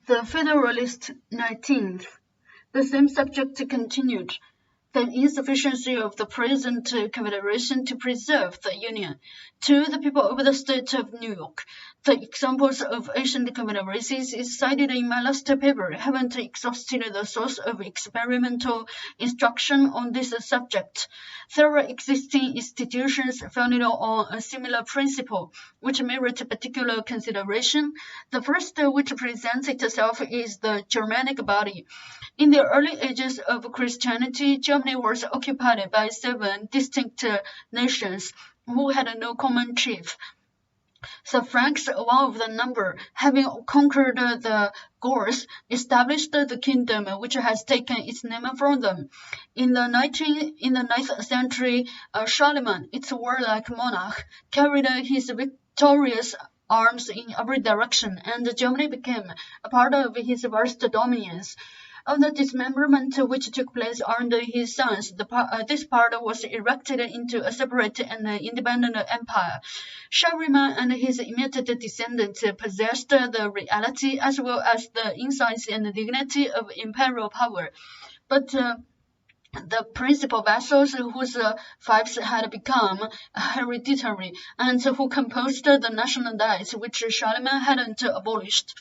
The Federalist 19th. The same subject continued. The insufficiency of the present Confederation to preserve the Union. To the people of the state of New York, the examples of ancient confederacies is cited in my last paper haven't exhausted the source of experimental instruction on this subject. There are existing institutions founded on a similar principle, which merit particular consideration. The first which presents itself is the Germanic body. In the early ages of Christianity, Germany was occupied by 7 distinct nations who had no common chief. The Franks, one of the number, having conquered the Gauls, established the kingdom which has taken its name from them. In the 9th century, Charlemagne, its warlike monarch, carried his victorious arms in every direction, and Germany became a part of his vast dominions. On the dismemberment which took place under his sons, this part was erected into a separate and independent empire. Charlemagne and his immediate descendants possessed the reality as well as the insights and dignity of imperial power. But the principal vassals whose fiefs had become hereditary and who composed the national diets which Charlemagne hadn't abolished,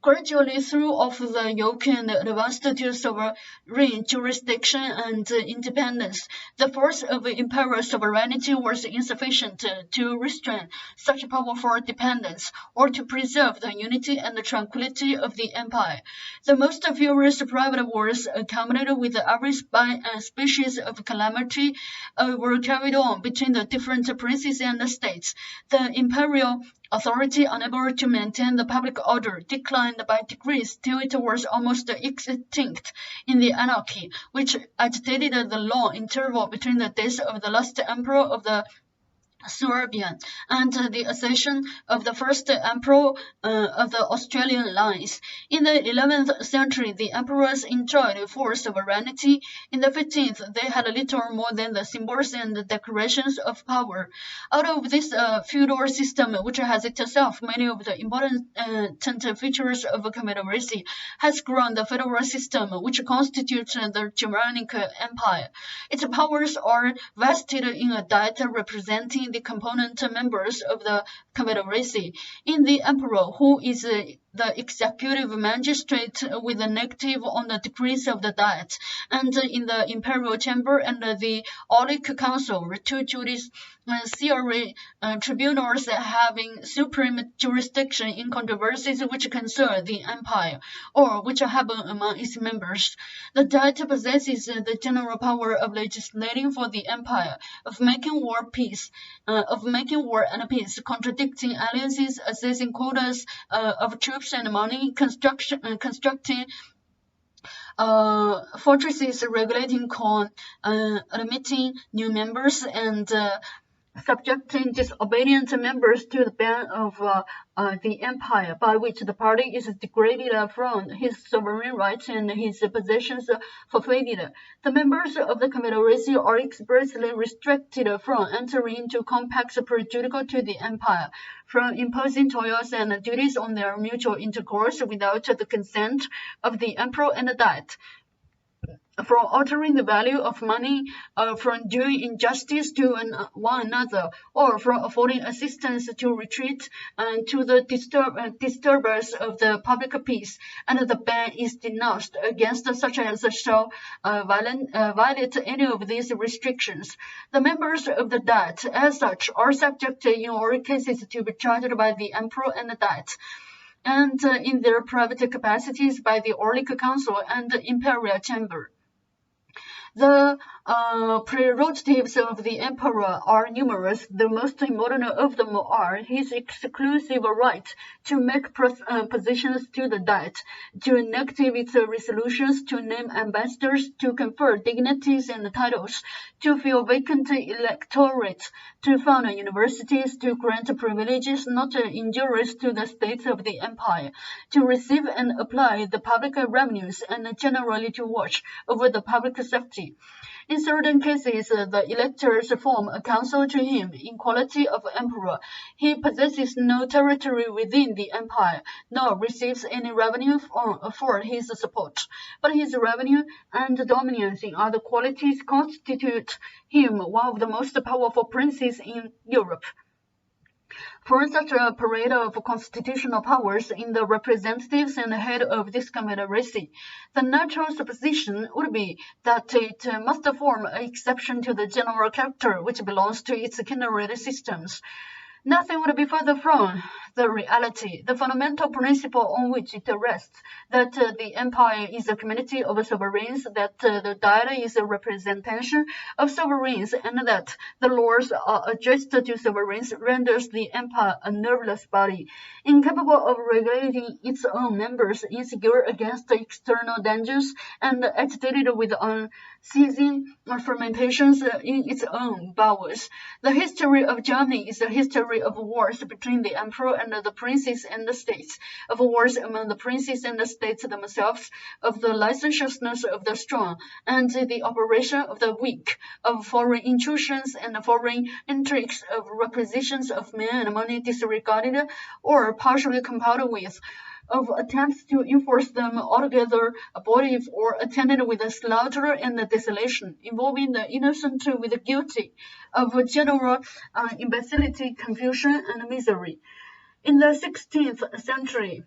gradually threw off the yoke and advanced to sovereign jurisdiction and independence. The force of imperial sovereignty was insufficient to restrain such powerful dependence or to preserve the unity and the tranquility of the empire. The most furious private wars, accompanied with every species of calamity, were carried on between the different princes and states. The imperial authority, unable to maintain the public order, declined by degrees till it was almost extinct in the anarchy, which agitated the long interval between the death of the last emperor of the Suabian and the accession of the first emperor of the Australian lines. In the 11th century, the emperors enjoyed full sovereignty. In the 15th, they had little more than the symbols and decorations of power. Out of this feudal system, which has itself many of the important features of a confederacy, has grown the federal system, which constitutes the Germanic Empire. Its powers are vested in a diet representing the component members of the confederacy, in the emperor, who is the executive magistrate with a negative on the decrees of the diet, and in the imperial chamber and the Aulic Council, 2 judiciary tribunals having supreme jurisdiction in controversies which concern the empire, or which happen among its members. The diet possesses the general power of legislating for the empire, of making war and peace, contradicting alliances, assessing quotas of troops and money, constructing fortresses, regulating corn, admitting new members, and subjecting disobedient members to the ban of the empire, by which the party is degraded from his sovereign rights and his possessions forfeited. The members of the confederacy are expressly restricted from entering into compacts prejudicial to the empire, from imposing toils and duties on their mutual intercourse without the consent of the emperor and the diet, from altering the value of money, from doing injustice to one another, or from affording assistance to retreat and to the disturbers of the public peace, and the ban is denounced against such as shall violate any of these restrictions. The members of the Diet, as such, are subject in all cases to be charged by the Emperor and the Diet, and in their private capacities by the Aulic Council and the Imperial Chamber. The prerogatives of the emperor are numerous. The most important of them are his exclusive right to make propositions to the Diet, to enact its resolutions, to name ambassadors, to confer dignities and titles, to fill vacant electorates, to found universities, to grant privileges not injurious to the states of the empire, to receive and apply the public revenues, and generally to watch over the public safety. In certain cases, the electors form a council to him in quality of emperor. He possesses no territory within the empire, nor receives any revenue for his support. But his revenue and dominance in other qualities constitute him one of the most powerful princes in Europe. For such a parade of constitutional powers in the representatives and head of this confederacy, the natural supposition would be that it must form an exception to the general character which belongs to its kindred systems. Nothing would be further from the reality, the fundamental principle on which it rests, that the empire is a community of sovereigns, that the diet is a representation of sovereigns, and that the laws are addressed to sovereigns renders the empire a nerveless body, incapable of regulating its own members, insecure against external dangers, and agitated with unceasing fermentations in its own bowels. The history of Germany is the history of wars between the emperor and the princes and the states, of wars among the princes and the states themselves, of the licentiousness of the strong and the operation of the weak, of foreign intrusions and foreign intrigues, of requisitions of men and money disregarded or partially complied with, of attempts to enforce them altogether abortive or attended with slaughter and desolation, involving the innocent with the guilty, of general imbecility, confusion, and misery. In the 16th century,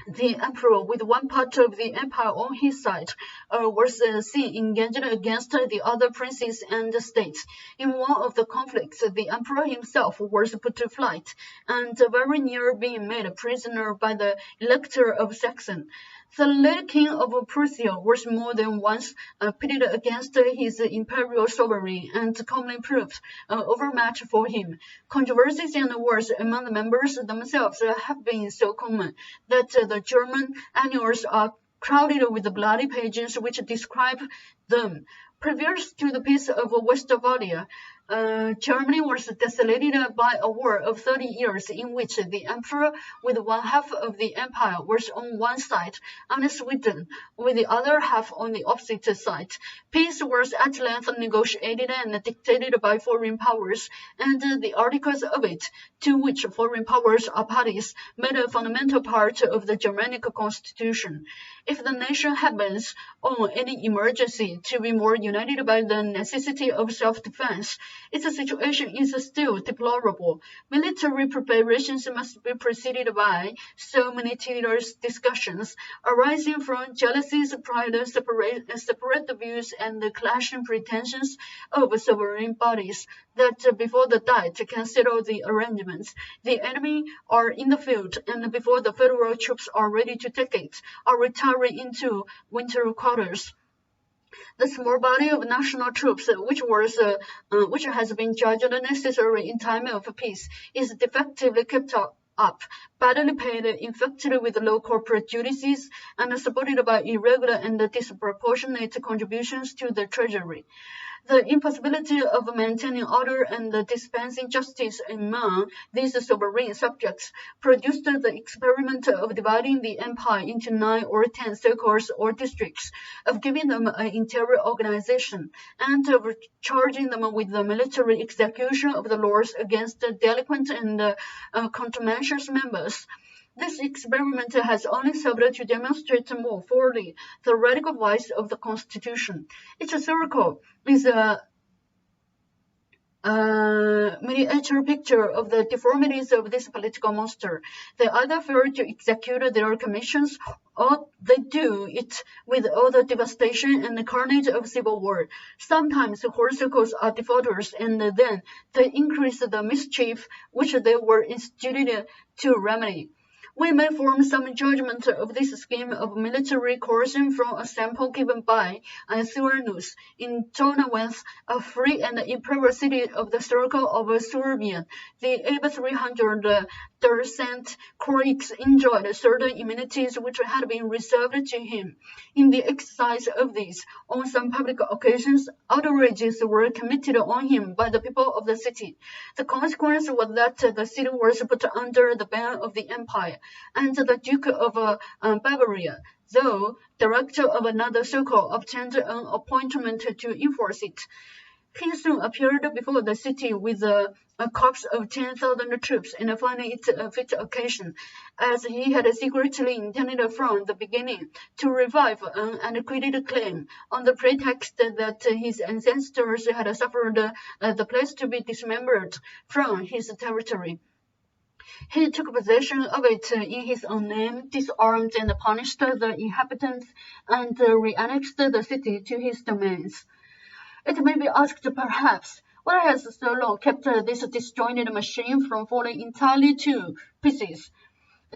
the emperor, with one part of the empire on his side, was seen engaged against the other princes and states. In one of the conflicts, the emperor himself was put to flight, and very near being made prisoner by the Elector of Saxon. The late King of Prussia was more than once pitted against his imperial sovereign and commonly proved an overmatch for him. Controversies and wars among the members themselves have been so common that the German annals are crowded with bloody pages which describe them. Previous to the Peace of Westphalia, Germany was desolated by a war of 30 years in which the emperor with one half of the empire was on one side and Sweden with the other half on the opposite side. Peace was at length negotiated and dictated by foreign powers, and the articles of it, to which foreign powers are parties, made a fundamental part of the Germanic constitution. If the nation happens, on any emergency, to be more united by the necessity of self-defense, its situation is still deplorable. Military preparations must be preceded by so many tedious discussions, arising from jealousies, pride, separate views, and the clashing pretensions of sovereign bodies, that before the Diet can settle the arrangements, the enemy are in the field, and before the federal troops are ready to take it, are retiring into winter quarters. The small body of national troops, which has been judged necessary in time of peace, is defectively kept up, badly paid, infected with local prejudices, and supported by irregular and disproportionate contributions to the treasury. The impossibility of maintaining order and dispensing justice among these sovereign subjects produced the experiment of dividing the empire into 9 or 10 circles or districts, of giving them an interior organization, and of charging them with the military execution of the laws against delinquent and contumacious members. This experiment has only served to demonstrate more fully the radical vice of the Constitution. Its circle is a miniature picture of the deformities of this political monster. They either fail to execute their commissions, or they do it with all the devastation and the carnage of civil war. Sometimes whole circles are defaulters, and then they increase the mischief which they were instituted to remedy. We may form some judgment of this scheme of military coercion from a sample given by Cyrenius in Donawens, a free and imperial city of the circle of Surbia, the AB 300 The Saint Croix enjoyed certain immunities which had been reserved to him. In the exercise of these, on some public occasions, outrages were committed on him by the people of the city. The consequence was that the city was put under the ban of the empire, and the Duke of Bavaria, though director of another circle, obtained an appointment to enforce it. He soon appeared before the city with a corps of 10,000 troops, and finding it a fit occasion, as he had secretly intended from the beginning, to revive an antiquated claim, on the pretext that his ancestors had suffered the place to be dismembered from his territory. He took possession of it in his own name, disarmed and punished the inhabitants, and re-annexed the city to his domains. It may be asked, perhaps, what has so long kept this disjointed machine from falling entirely to pieces?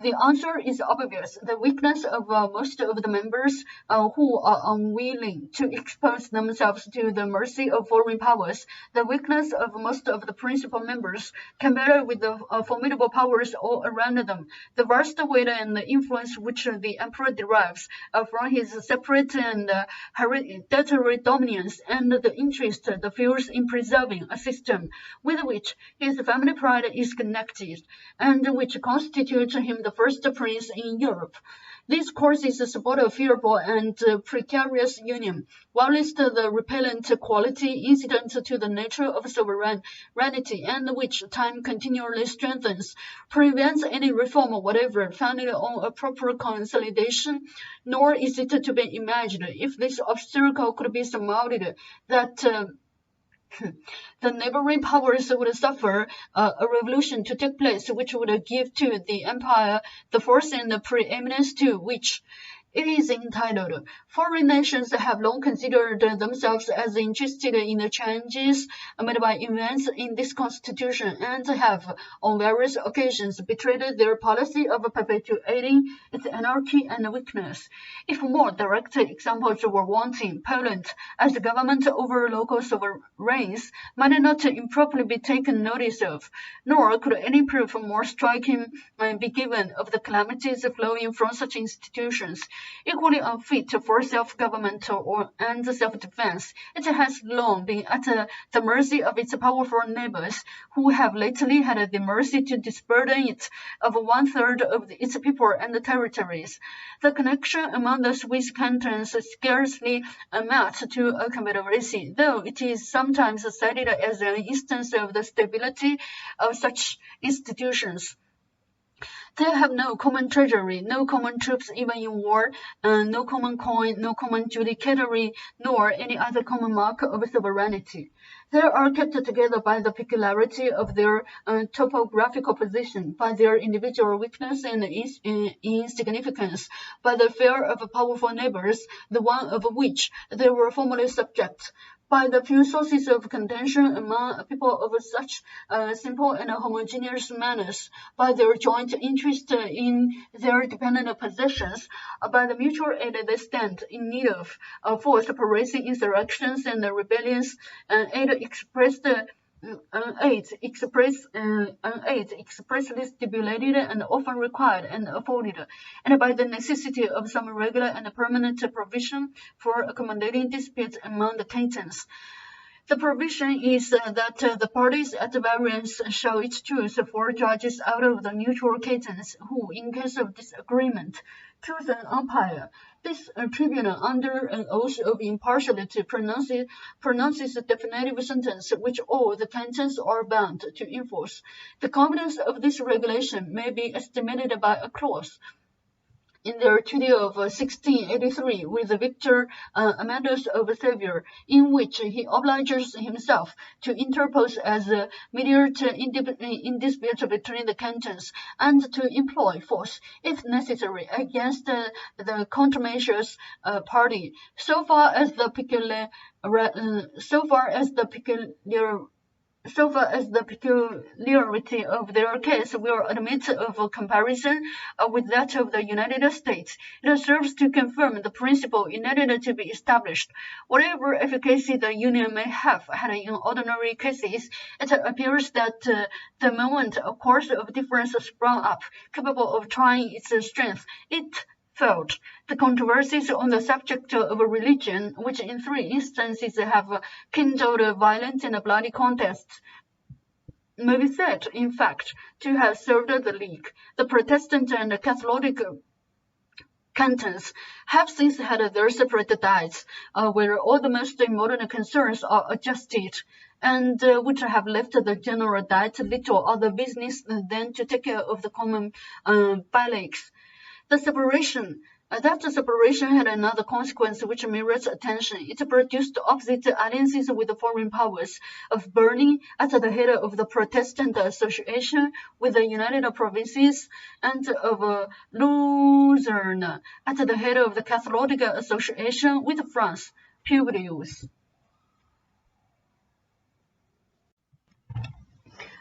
The answer is obvious. The weakness of most of the members who are unwilling to expose themselves to the mercy of foreign powers. The weakness of most of the principal members, compared with the formidable powers all around them. The vast weight and the influence which the emperor derives from his separate and hereditary dominance, and the interest that feels in preserving a system with which his family pride is connected, and which constitutes him the first prince in Europe. This causes support a fearful and precarious union, whilst the repellent quality incident to the nature of sovereignty, and which time continually strengthens, prevents any reform whatever founded on a proper consolidation. Nor is it to be imagined, if this obstacle could be surmounted, that the neighboring powers would suffer a revolution to take place which would give to the empire the force and the preeminence to which it is entitled. Foreign nations have long considered themselves as interested in the changes made by events in this constitution, and have on various occasions betrayed their policy of perpetuating its anarchy and weakness. If more direct examples were wanting, Poland, as a government over local sovereigns, might not improperly be taken notice of, nor could any proof more striking be given of the calamities flowing from such institutions. Equally unfit for self-government and self-defense, it has long been at the mercy of its powerful neighbors, who have lately had the mercy to disburden it of 1/3 of its people and territories. The connection among the Swiss cantons scarcely amounts to a confederacy, though it is sometimes cited as an instance of the stability of such institutions. They have no common treasury, no common troops even in war, no common coin, no common judiciary, nor any other common mark of sovereignty. They are kept together by the peculiarity of their topographical position, by their individual weakness and insignificance, by the fear of powerful neighbors, the one of which they were formerly subject, by the few sources of contention among people of such simple and homogeneous manners, by their joint interest in their dependent possessions, by the mutual aid they stand in need of, for suppressing insurrections and rebellions, expressly stipulated and often required and afforded, and by the necessity of some regular and permanent provision for accommodating disputes among the cantons. The provision is that the parties at variance shall each choose 4 judges out of the neutral cantons, who, in case of disagreement, choose an umpire. This tribunal, under an oath of impartiality, pronounces a definitive sentence which all the cantons are bound to enforce. The competence of this regulation may be estimated by a clause in their treaty of 1683 with Victor Amadeus of Seville, in which he obliges himself to interpose as a mediator in disputes between the cantons, and to employ force, if necessary, against the contumacious party, so far as the peculiar So far as the peculiarity of their case will admit of a comparison with that of the United States, it serves to confirm the principle it needed to be established. Whatever efficacy the Union may have had in ordinary cases, it appears that the moment a course of difference sprung up, capable of trying its strength, it failed. The controversies on the subject of religion, which in 3 instances have kindled violent and bloody contests, may be said, in fact, to have served the League. The Protestant and Catholic cantons have since had their separate diets, where all the most modern concerns are adjusted, and which have left the general diet little other business than to take care of the common billets. That separation had another consequence which merits attention. It produced opposite alliances with foreign powers, of Berlin at the head of the Protestant Association with the United Provinces, and of Luzerne at the head of the Catholic Association with France. Publius.